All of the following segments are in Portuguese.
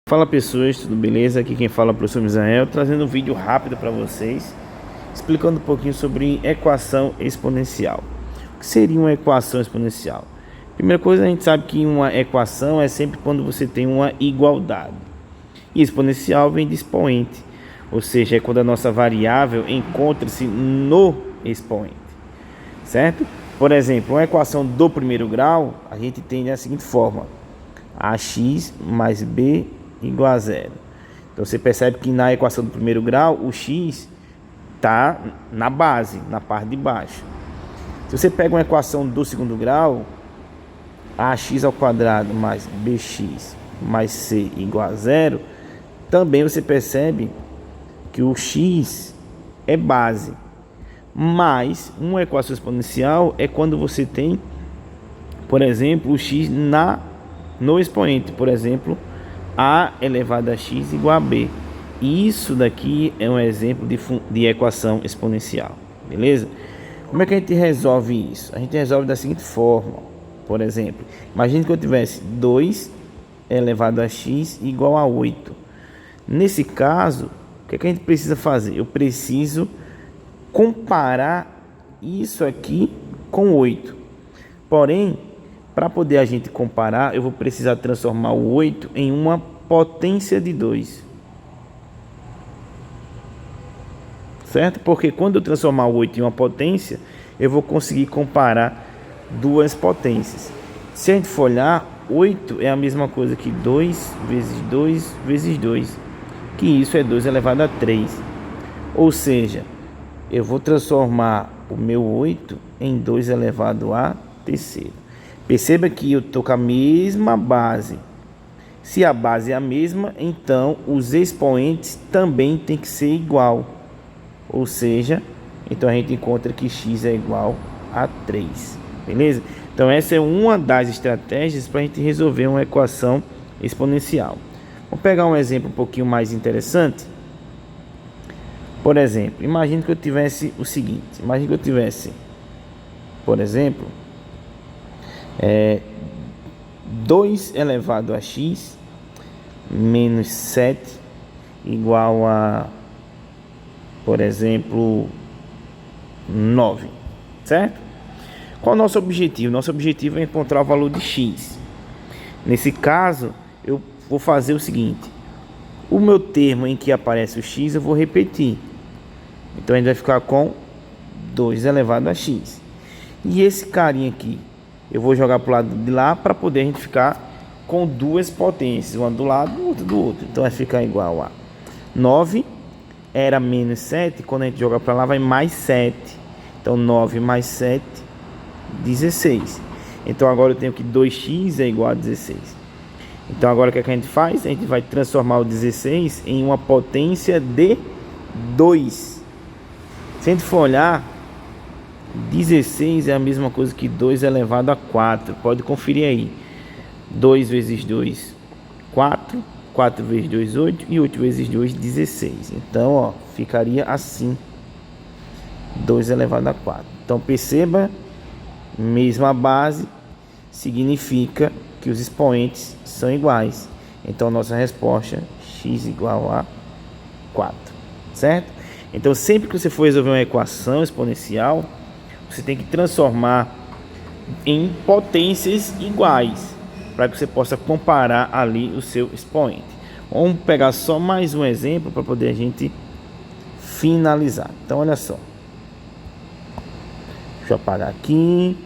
Fala pessoas, tudo beleza? Aqui quem fala é o professor Misael, trazendo um vídeo rápido para vocês, explicando um pouquinho sobre equação exponencial. O que seria uma equação exponencial? Primeira coisa, a gente sabe que uma equação é sempre quando você tem uma igualdade. E exponencial vem de expoente, ou seja, é quando a nossa variável encontra-se no expoente, certo? Por exemplo, uma equação do primeiro grau, a gente tem da seguinte forma: ax mais b igual a zero. Então você percebe que na equação do primeiro grau o x está na base, na parte de baixo. Se você pega uma equação do segundo grau, ax ao quadrado mais bx mais c igual a zero, também você percebe que o x é base. Mas uma equação exponencial é quando você tem, por exemplo, o x no expoente, por exemplo, a elevado a x igual a b. Isso daqui é um exemplo de equação exponencial, beleza? Como é que a gente resolve isso? A gente resolve da seguinte forma. Por exemplo, imagine que eu tivesse 2 elevado a x igual a 8. Nesse caso, o que é que a gente precisa fazer? Eu preciso comparar isso aqui com 8. Porém, para poder a gente comparar, eu vou precisar transformar o 8 em uma potência de 2. Certo? Porque quando eu transformar o 8 em uma potência, eu vou conseguir comparar duas potências. Se a gente for olhar, 8 é a mesma coisa que 2 vezes 2 vezes 2, que isso é 2 elevado a 3. Ou seja, eu vou transformar o meu 8 em 2 elevado a terceiro. Perceba que eu estou com a mesma base. Se a base é a mesma, então os expoentes também tem que ser igual. Ou seja, então a gente encontra que x é igual a 3. Beleza? Então essa é uma das estratégias para a gente resolver uma equação exponencial. Vamos pegar um exemplo um pouquinho mais interessante. Por exemplo, imagine que eu tivesse o seguinte. Imagine que eu tivesse, por exemplo, 2 elevado a x menos 7 igual a, por exemplo, 9, certo? Qual é o nosso objetivo? Nosso objetivo é encontrar o valor de x. Nesse caso, eu vou fazer o seguinte: o meu termo em que aparece o x eu vou repetir. Então a gente vai ficar com 2 elevado a x. E esse carinha aqui eu vou jogar para o lado de lá para poder a gente ficar com duas potências, uma do lado e outra do outro. Então vai ficar igual a 9 era menos 7, quando a gente joga para lá vai mais 7. Então 9 mais 7, 16. Então agora eu tenho que 2x é igual a 16. Então agora o que a gente faz? A gente vai transformar o 16 em uma potência de 2. Se a gente for olhar, 16 é a mesma coisa que 2 elevado a 4. Pode conferir aí. 2 vezes 2, 4. 4 vezes 2, 8. E 8 vezes 2, 16. Então, ó, ficaria assim. 2 elevado a 4. Então, perceba, mesma base significa que os expoentes são iguais. Então, nossa resposta, x igual a 4. Certo? Então, sempre que você for resolver uma equação exponencial, você tem que transformar em potências iguais, para que você possa comparar ali o seu expoente. Vamos pegar só mais um exemplo para poder a gente finalizar. Então, olha só. Deixa eu apagar aqui.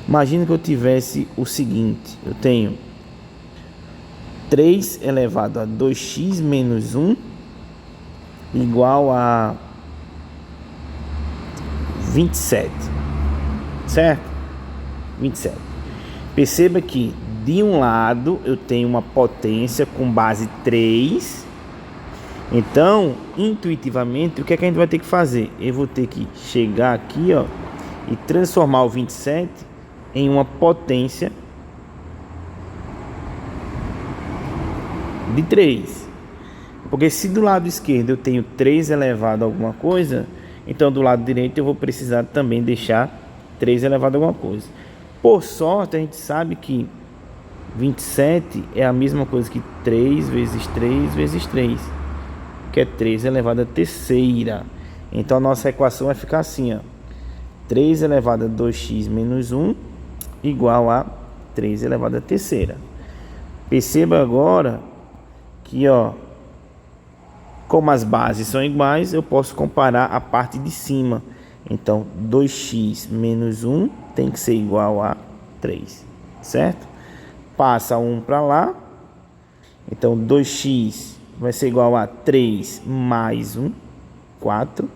Imagina que eu tivesse o seguinte. Eu tenho 3 elevado a 2x menos 1 igual a 27, certo? 27. Perceba que de um lado eu tenho uma potência com base 3. Então, intuitivamente, o que é que a gente vai ter que fazer? Eu vou ter que chegar aqui, ó, e transformar o 27 em uma potência de 3. Porque se do lado esquerdo eu tenho 3 elevado a alguma coisa, então do lado direito eu vou precisar também deixar 3 elevado a alguma coisa. Por sorte, a gente sabe que 27 é a mesma coisa que 3 vezes 3 vezes 3, que é 3 elevado à terceira. Então a nossa equação vai ficar assim, ó. 3 elevado a 2x menos 1 igual a 3 elevado à terceira. Perceba agora que, ó, como as bases são iguais, eu posso comparar a parte de cima. Então 2x menos 1 tem que ser igual a 3, certo? Passa 1 para lá. Então 2x vai ser igual a 3 mais 1, 4.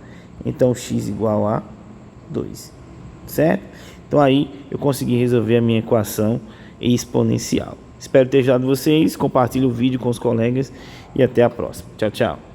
Então x igual a 2, certo? Então aí eu consegui resolver a minha equação exponencial. Espero ter ajudado vocês. Compartilhe o vídeo com os colegas e até a próxima. Tchau, tchau.